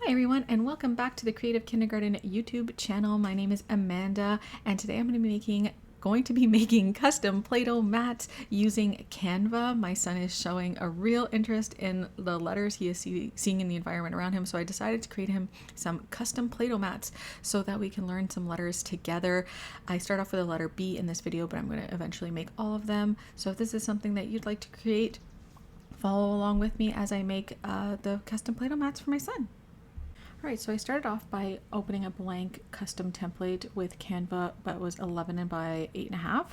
Hi everyone, and welcome back to the Creative Kindergarten YouTube channel. My name is Amanda, and today I'm going to be making custom Play-Doh mats using Canva. My son is showing a real interest in the letters he is seeing in the environment around him, so I decided to create him some custom Play-Doh mats so that we can learn some letters together. I start off with a letter B in this video, but I'm going to eventually make all of them. So if this is something that you'd like to create, follow along with me as I make the custom Play-Doh mats for my son. Alright, so I started off by opening a blank custom template with Canva, but it was 11 by 8.5,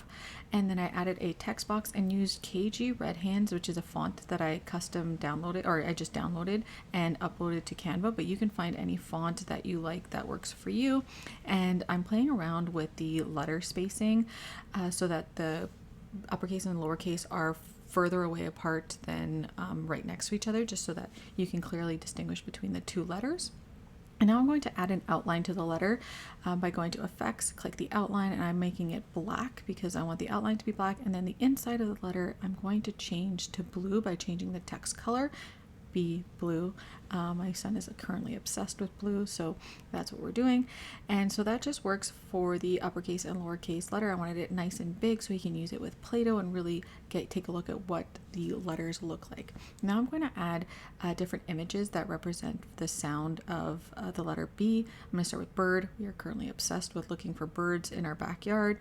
and then I added a text box and used KG Red Hands, which is a font that I custom downloaded, or I just downloaded and uploaded to Canva, but you can find any font that you like that works for you. And I'm playing around with the letter spacing so that the uppercase and lowercase are further away apart than right next to each other, just so that you can clearly distinguish between the two letters. And now I'm going to add an outline to the letter by going to Effects, click the outline, and I'm making it black because I want the outline to be black. And then the inside of the letter, I'm going to change to blue by changing the text color. Be blue. My son is currently obsessed with blue, so that's what we're doing. And so that just works for the uppercase and lowercase letter. I wanted it nice and big so he can use it with Play-Doh and really take a look at what the letters look like. Now I'm going to add different images that represent the sound of the letter B. I'm going to start with bird. We are currently obsessed with looking for birds in our backyard.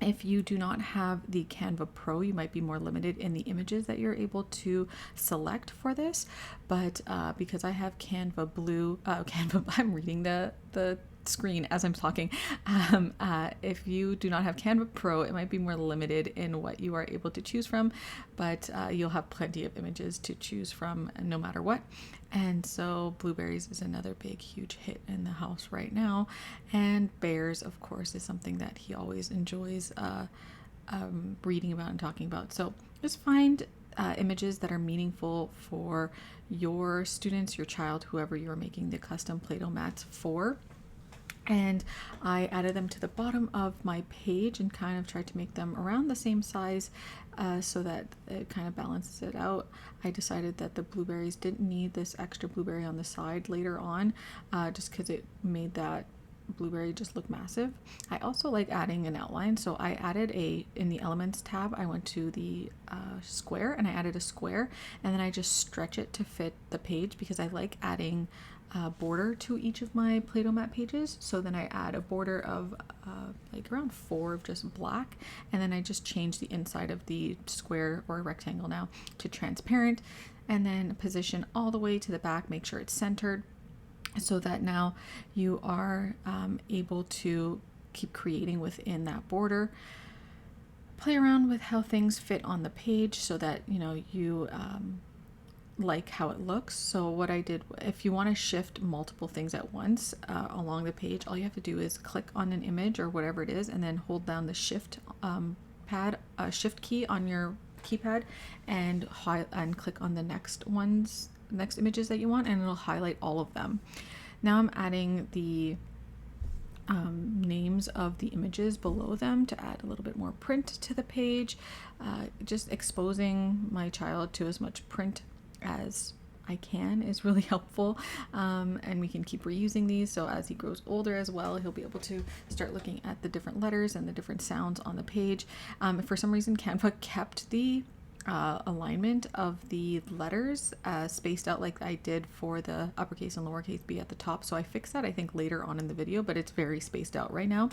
If you do not have the Canva Pro, you might be more limited in the images that you're able to select for this. But because I have Canva Blue, I'm reading the screen as I'm talking. If you do not have Canva Pro, it might be more limited in what you are able to choose from, but you'll have plenty of images to choose from no matter what. And so blueberries is another big, huge hit in the house right now. And bears, of course, is something that he always enjoys reading about and talking about. So just find images that are meaningful for your students, your child, whoever you're making the custom Play-Doh mats for. And I added them to the bottom of my page and kind of tried to make them around the same size so that it kind of balances it out. I decided that the blueberries didn't need this extra blueberry on the side later on just because it made that blueberry just look massive. I also like adding an outline, so I added in the Elements tab, I went to the square and I added a square, and then I just stretch it to fit the page because I like adding border to each of my Play-Doh mat pages. So then I add a border of like around 4 of just black, and then I just change the inside of the square or rectangle now to transparent, and then position all the way to the back, make sure it's centered, so that now you are able to keep creating within that border. Play around with how things fit on the page so that you like how it looks. So what I did, if you want to shift multiple things at once along the page, all you have to do is click on an image or whatever it is, and then hold down the shift key on your keypad and click on the next images that you want, and it'll highlight all of them. Now I'm adding the names of the images below them to add a little bit more print to the page, just exposing my child to as much print as I can is really helpful, and we can keep reusing these, so as he grows older as well, he'll be able to start looking at the different letters and the different sounds on the page. If for some reason Canva kept the alignment of the letters spaced out like I did for the uppercase and lowercase B at the top, so I fixed that I think later on in the video, but it's very spaced out right now.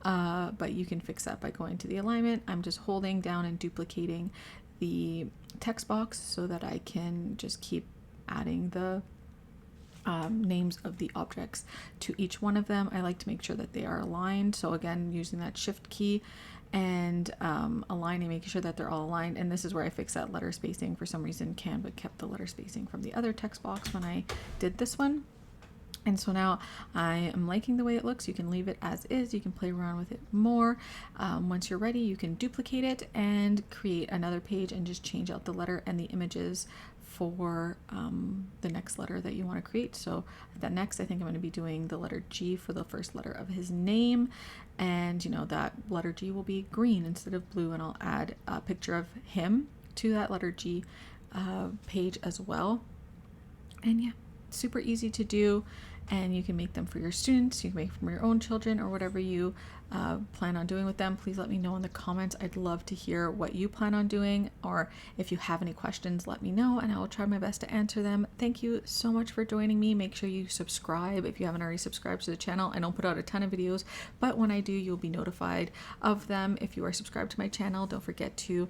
But you can fix that by going to the alignment. I'm just holding down and duplicating the text box so that I can just keep adding the names of the objects to each one of them. I like to make sure that they are aligned, so again, using that shift key and aligning, making sure that they're all aligned. And this is where I fix that letter spacing. For some reason Canva kept the letter spacing from the other text box when I did this one. And so now I am liking the way it looks. You can leave it as is. You can play around with it more. Once you're ready, you can duplicate it and create another page and just change out the letter and the images for the next letter that you want to create. So that next, I think I'm going to be doing the letter G for the first letter of his name. And that letter G will be green instead of blue. And I'll add a picture of him to that letter G page as well. And yeah, super easy to do, and you can make them for your students, you can make them for your own children, or whatever you plan on doing with them. Please let me know in the comments. I'd love to hear what you plan on doing, or if you have any questions, let me know and I will try my best to answer them. Thank you so much for joining me. Make sure you subscribe if you haven't already subscribed to the channel. I don't put out a ton of videos, but when I do, you'll be notified of them. If you are subscribed to my channel, don't forget to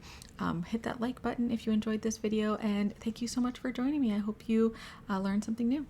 hit that like button if you enjoyed this video, and thank you so much for joining me. I hope you learned something new.